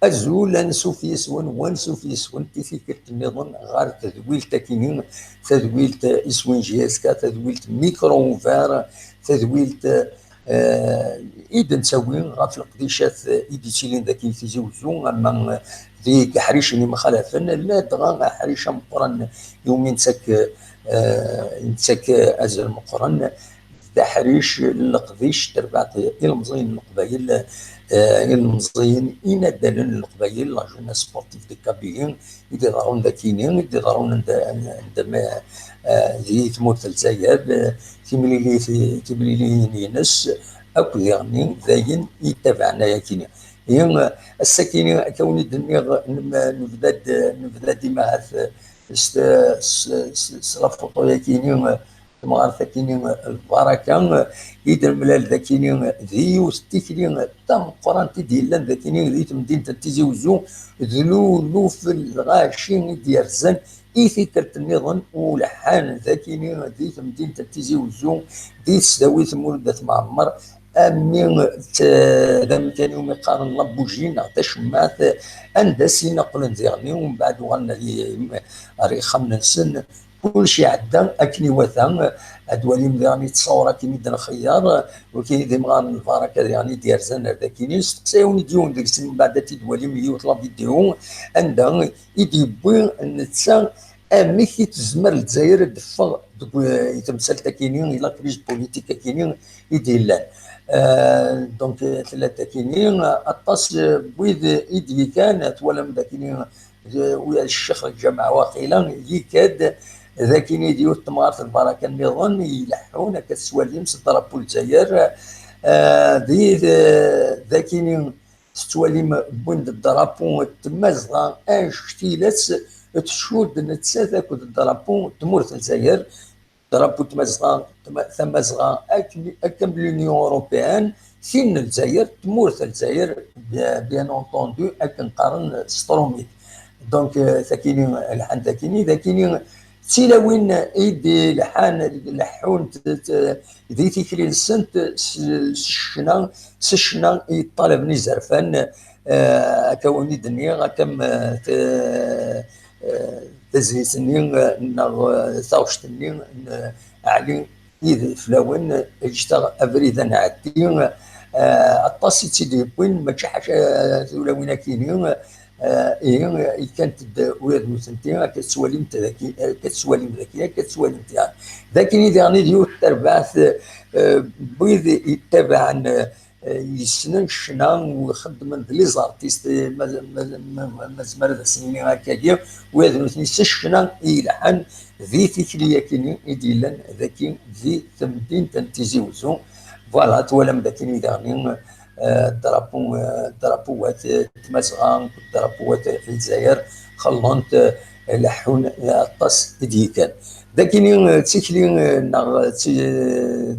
أزول أنسوف يسون وانسوف يسون تيثيكت النظام غار تذويل تاكينين تذويل إسوين جيسكا تذويل ميكرو فار تذويل إذا نسوي غاف القديشات إيدي تشيلين ذاك يتزوجون أما ذيك حريشني مخالفن لا دغا حريشة مقرن يومين نسك أزل مقرن ذا حريش القضيش تربعت المزين القبايل المزين إنا دالن القبايل لا جونا سبورتيف دي كابيين يديرون ذاكينين يديرون عندما زي تموت الجزائر تمليلي ينس أكو يعني ذاين يتابعنا ياكيني هي السكينة كوني دنيا نبدا ديما هذا سلافوطو ياكيني ما عرفت كيني البركه يدير ملال ذاكيني ذيو ستيكلي تم قرانتي ديال ذاكيني ذي مدينه تيزي وزو ذلو في الغاشين ديال زن فكرة النظام ولحان ذاكيني ذي مدينه تيزي وزو ذي تسداوي ثمولدة معمر امين ذا كان يوم يقارن لابوجين تشمات اندسي نقل نزيغني ومن بعد غنى لي خمن سن كل شيء عدا اكني وثان ادوالي يعني تصور كيما دنا خيار وكاين دي مغان البركه يعني ديال زنر ذاكيني سقساوني ديون ديك السن من بعد تدوالي مليون طلب فيديو عندها يديبوي نتسا امي كي تزمر الجزائر دفا يتمثل تاكيني الى كريز بوليتيك كاينين يدير دونك ثلاثه كاينين اطاس بويد ايدي كانت ولا مداكينين ويا الشيخ الجامعه واقيلا يكاد ذاكيني ديو تمارت البركه النظام يلحون كسواليم صدرابو الجزائر دي ذاكيني ستواليم بوند الدرابون تمازغا اشتيلات تشود نتساذا كود الدرابون تمورت الجزائر درابو تمازغا ثمازغا اكم لونيون اوروبيان سين الجزائر تمورت الجزائر بيان اونطوندو اكن قارن ستروميت دونك ذاكيني الحان ذاكيني تيلاوين ايدي لحون ذي تيكري السنت سشنا يطالبني زرفان كوني دنيا كم تزيسني ثاوشتني علي إذ فلاون اجتغ أبريد أنا عدي الطاسي تيدي وين ما حاجة ثلاوين كينيون إيه كانت ويد مثنتين كتسواليم ذكي كتسواليم تاع ذاكي يعني ديو تربعث بيض يتبع يسنن شنا ويخدم لي زارتيست مزمر ذا سنين هكاكيا ويد مثني سشنا يلحن ذي تكليا كيني يديلن ذاكي ذي تمدين تنتيزي وزو فوالا تولم ذاكي يعني درابوات تمسغان درابوات الجزائر خلونت لحون الطاس ديكان لكن تسكلي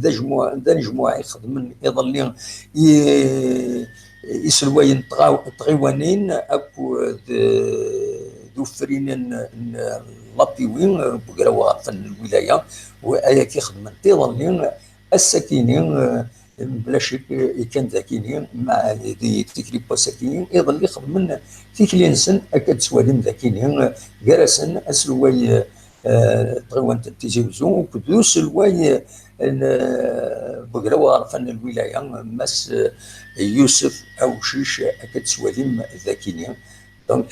ذا نجموع يخدم يظل يسلوين طغيوانين اكو ذو فرين لابيوين بقراوه فن الولايه وايا كيخدم تيظل الساكنين بلا شك كان ذاكيين مع ذي تكريبا ساكنين يظل يخدم من تيكلي نسن اكاد سوالم ذاكيين جرسن اسلواي طغوان تيزيوزو وكدو سلواي بقراوه فن الولايه مس يوسف او شيش اكاد سوالم ذاكيين دونك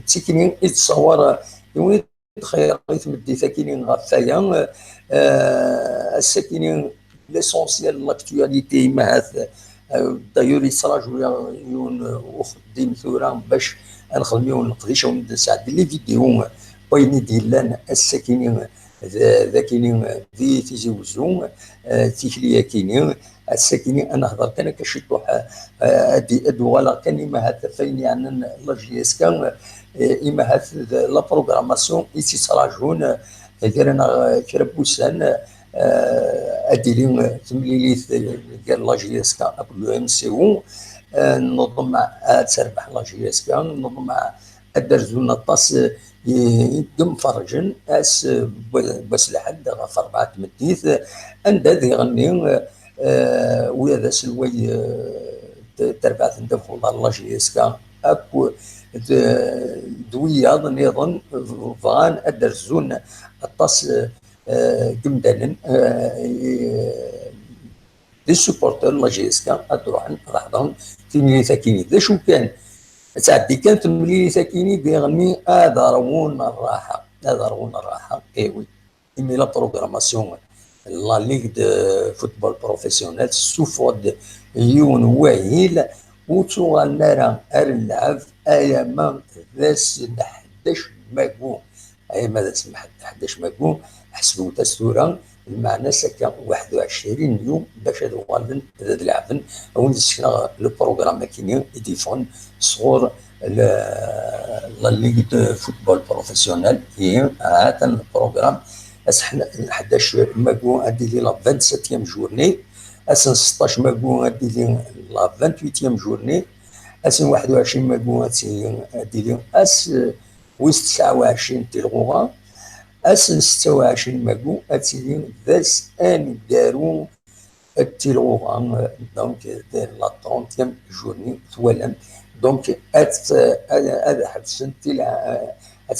تيكلي يتصور يوني خيرت مدي ذاكيين غفايا الساكنين ليسونسيال لاكتواليتي مع دايور يصرا يون وخديم ثورا باش نخدمو ونقديش ونساعد لي فيديو بيني ديالنا الساكنين ذاكينين ذي تيزيوزو تيكليا كينين الساكنين انا هضر كان كشطوح ادي ادوالا كان ما هذا فين عن لاجيس كان اما هذا لا بروغراماسيون يتسراجون ديالنا كربوسان اديلين تمليليت ديال لاجيس كان ابو ام سي او نظم مع تربح لاجيس كان نظم مع الدرزون الطاس يدم فرجن اس بس لحد غف 4 مديث عند ذي غني ويا ذا سلوي تربعت ندخل الله جيسكا اكو دوياض نظن فغان ادرزون الطاس قمدان دي سوبورتر لا جيسكا تروح لحظهم تملي ساكيني ذا شو كان تعدي كانت تملي ساكيني بيغني ادارون الراحه ادارون الراحه ايوي ايمي لا بروغراماسيون لا ليغ دو فوتبول بروفيسيونيل سوفود يون واهيل وتوغال نارا ارلعب اياما ذاس 11 ماكو اياما ذاس 11 ماكو حسبوا تسورا المعنى سكا 21 يوم باش هذو غالبا هذا لعبن او نسينا لو بروغرام كيني يديفون صغور لا ليغ دو فوتبول بروفيسيونيل هي هذا البروغرام 11 ماكو ادي لي لا 27 جورني اسن 16 ماكو ادي لي لا 28 جورني اسن 21 ماكو ادي لي اس ويس 29 تلغوغا اسن 26 ماكو اتيلي ذاس ان دارو التلغوغا دونك لا 30 جورني ثوالا دونك هذا حبس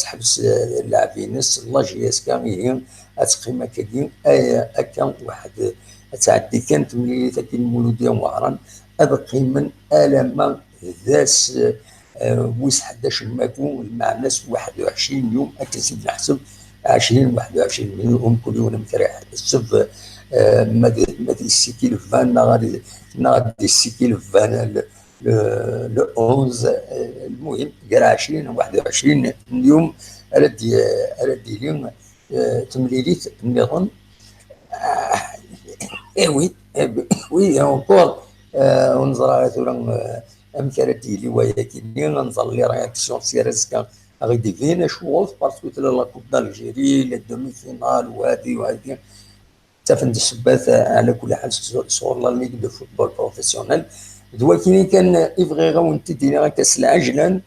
تحبس اللاعبين لا جي اس كا هي تقيمه كدين اكا واحد تعدي كانت ملي ذاك المولوديه وعران ابقيمن الما ذاس ويس 11 ماكو مع ناس 21 يوم اكتسب نحسب 20 21 يوم كل يوم متريح السب مادي السيكيل فان غادي السيكيل فان لو 11 المهم قال 20 21 يوم ردي لي تمليليت النظام وي وي اونكور ونزرع ثورا امكانتي لي ولكن نظل لي رياكسيون سيريس غادي فينا شوف باسكو لا كوب دالجيري لا دومي فينال وهذه تفند السبات على كل حال صور لا ليغ دو فوتبول بروفيسيونيل دوا كيني كان افغي غاون تدينا كاس العجلان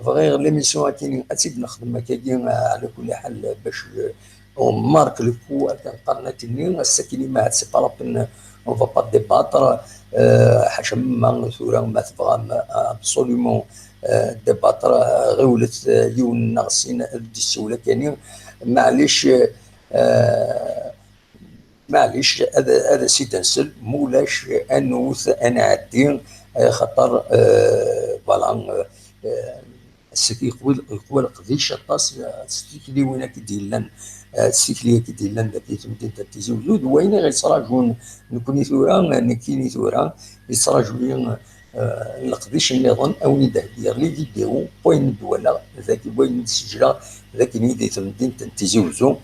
فغير ليميسيون كاين اسيد نخدم كاين على كل حال باش اون مارك لو كو كنقارن تنين الساكنين ما سي با لابين اون فا با ديباتر حاشا ما ثورا ما تبغى ابسوليومون ديباتر غير ولات يون ناقصين دي السوله كاينين معليش معليش هذا سي تنسل مولاش انوث انا عدين خاطر فوالا السكي يقول قضيش الطاس السكي وين كيدير لنا السكي كيدير لنا ذاك تمدين تيزي وجود وين غير صراجون نكوني ثورا نكيني ثورا يصراجون القضيش النظام او ندير لي فيديو بوين دولا ذاك بوين نسجلها ذاك نيدي تمدين تيزي وزو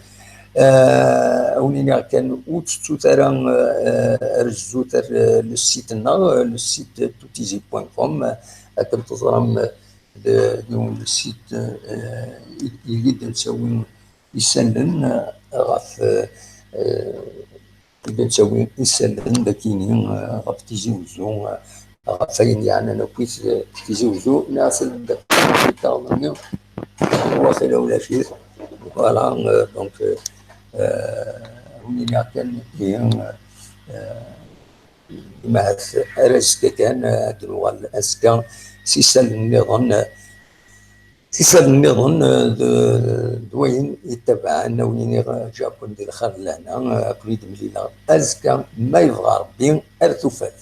اولينا كان اوت ترى رجزو لو سيت لو سيت توتيزي.com كم تزرم لو سيت يقدر نسوي يسلن غاف يقدر نسوي يسلن لكن غاف تيجي وزو غافين يعني انا كويس تيجي وزو ناس الدكتور واصل ولا شيء فوالا دونك ولينا كان فيهم مع رزق كان دروال اسكان سيسال النظام سيسال النظام دوين يتبع انه وين جابون ديال الخير لهنا بريد مليله ازكى ما يبغى ربي ارثوفات